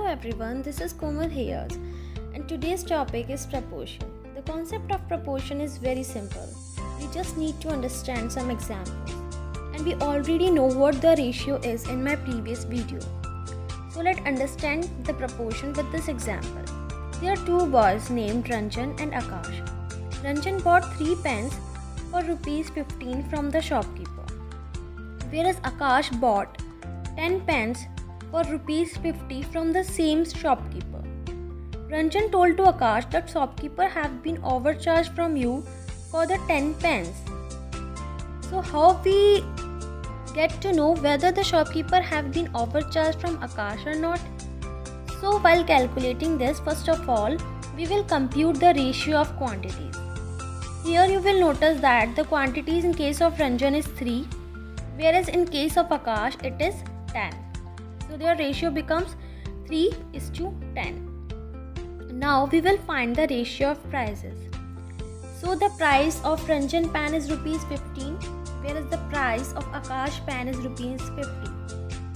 everyone, this is Komal here, and today's topic is proportion. The concept of proportion is very simple. We just need to understand some examples, and we already know what the ratio is in my previous video. So let's understand the proportion with this example. There are two boys named Ranjan and Akash. Ranjan bought 3 pens for rupees 15 from the shopkeeper, whereas Akash bought 10 pens for rupees 50 from the same shopkeeper. Ranjan told to Akash that shopkeeper have been overcharged from you for the 10 pens. So how we get to know whether the shopkeeper have been overcharged from Akash or not? So while calculating this, first of all, we will compute the ratio of quantities. Here you will notice that the quantities in case of Ranjan is 3, whereas in case of Akash it is 10. So their ratio becomes 3:10. Now we will find the ratio of prices. So the price of Ranjan pen is rupees 15, whereas the price of Akash pen is rupees 50.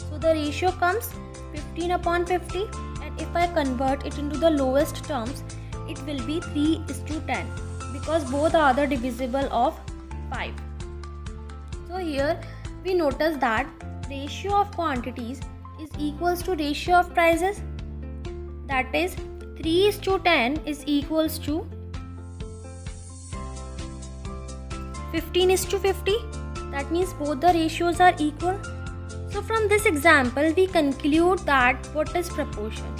So the ratio comes 15 upon 50, and if I convert it into the lowest terms, it will be 3:10 because both are the divisible of 5. So here we notice that ratio of quantities is equals to ratio of prices, that is 3:10 is equals to 15:50. That means both the ratios are equal. So from this example we conclude that what is proportion.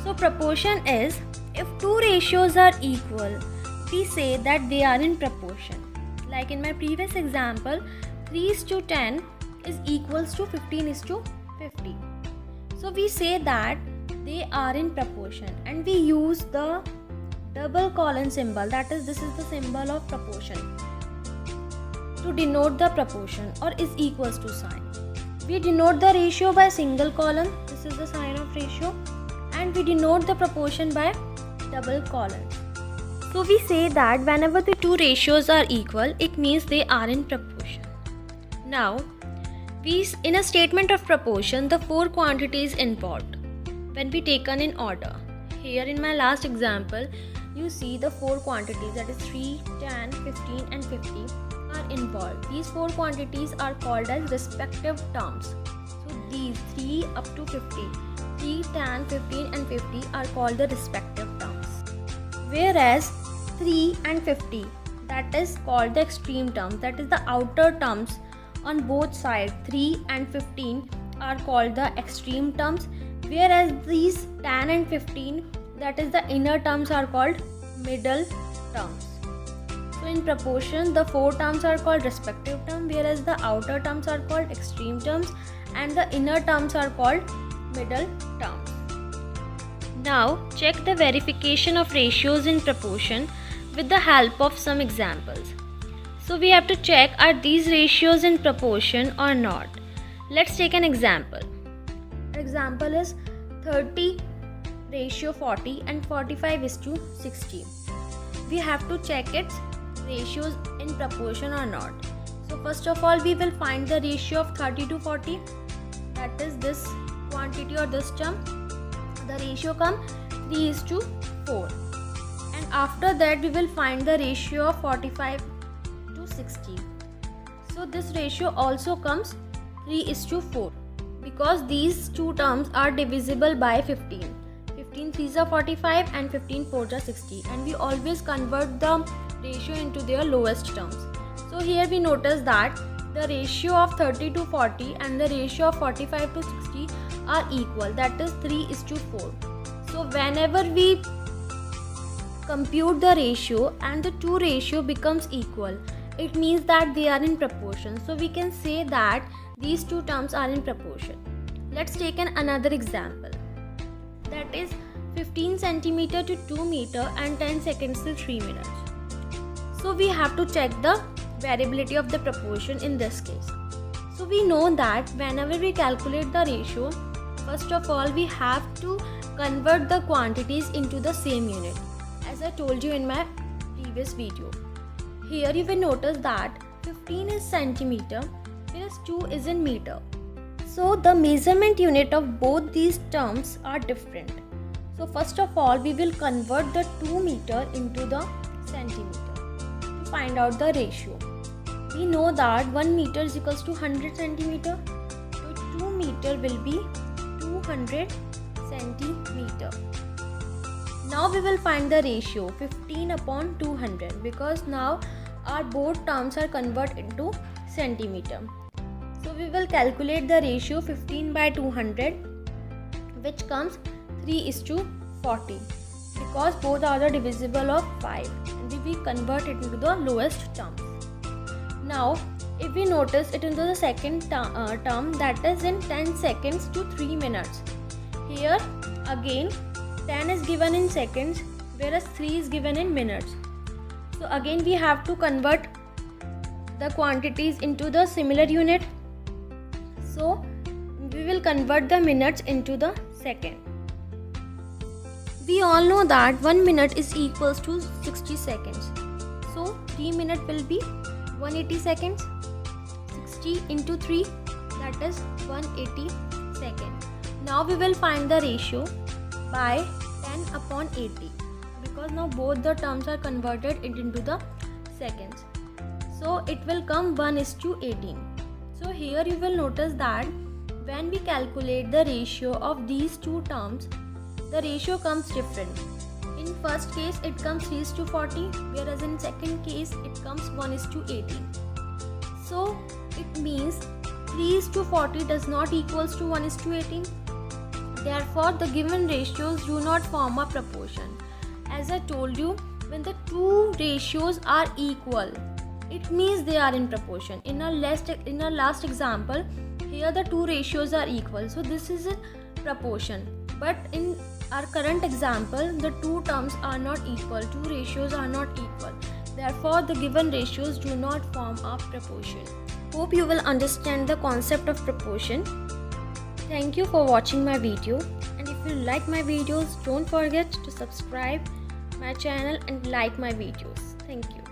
So proportion is if two ratios are equal, we say that they are in proportion. Like in my previous example, 3:10 is equals to 15:50. So we say that they are in proportion, and we use the double colon symbol, that is this is the symbol of proportion, to denote the proportion, or is equals to sign. We denote the ratio by single colon, this is the sign of ratio, and we denote the proportion by double colon. So we say that whenever the two ratios are equal, it means they are in proportion. Now, in a statement of proportion, the 4 quantities involved when be taken in order. Here in my last example, you see the 4 quantities, that is 3, 10, 15 and 50 are involved. These 4 quantities are called as respective terms. So these 3 up to 50, 3, 10, 15 and 50 are called the respective terms. Whereas 3 and 50, that is called the extreme terms, that is the outer terms on both sides. 3 and 15 are called the extreme terms, whereas these 10 and 15, that is the inner terms, are called middle terms. So in proportion, the 4 terms are called respective terms, whereas the outer terms are called extreme terms and the inner terms are called middle terms. Now check the verification of ratios in proportion with the help of some examples. So we have to check, are these ratios in proportion or not. Let's take an example. Example is 30 ratio 40 and 45:60. We have to check its ratios in proportion or not. So first of all, we will find the ratio of 30 to 40, that is this quantity or this term. The ratio comes 3:4, and after that we will find the ratio of 45:60. So this ratio also comes 3:4 because these two terms are divisible by 15. 15 3s are 45 and 15 4s are 60, and we always convert the ratio into their lowest terms. So here we notice that the ratio of 30 to 40 and the ratio of 45 to 60 are equal, that is 3:4. So whenever we compute the ratio and the two ratio becomes equal, it means that they are in proportion. So we can say that these two terms are in proportion. Let's take another example, that is 15 centimeter to 2 meter and 10 seconds to 3 minutes. So we have to check the variability of the proportion in this case. So we know that whenever we calculate the ratio, first of all we have to convert the quantities into the same unit, as I told you in my previous video. Here you will notice that 15 is centimeter, whereas 2 is in meter. So the measurement unit of both these terms are different. So first of all, we will convert the 2 meter into the centimeter to find out the ratio. We know that 1 meter is equals to 100 centimeter. So 2 meter will be 200 centimeter. Now we will find the ratio 15 upon 200 because now our both terms are converted into centimeter. So we will calculate the ratio 15 by 200, which comes 3:40 because both are the divisible of 5 and we convert it into the lowest term. Now if we notice it into the second term, that is in 10 seconds to 3 minutes. Here again 10 is given in seconds whereas 3 is given in minutes. So again we have to convert the quantities into the similar unit. So we will convert the minutes into the second. We all know that 1 minute is equals to 60 seconds. So 3 minutes will be 180 seconds. 60 into 3, that is 180 seconds. Now we will find the ratio by 10 upon 80 because now both the terms are converted into the seconds. So it will come 1:18. So here you will notice that when we calculate the ratio of these two terms, the ratio comes different. In first case it comes 3:40, whereas in second case it comes 1:18. So it means 3:40 does not equals to 1:18. Therefore the given ratios do not form a proportion. As I told you, when the two ratios are equal, it means they are in proportion. In our last example, here the two ratios are equal, so this is a proportion. But in our current example, the two terms are not equal, two ratios are not equal. Therefore the given ratios do not form a proportion. Hope you will understand the concept of proportion. Thank you for watching my video, and if you like my videos, don't forget to subscribe my channel and like my videos. Thank you.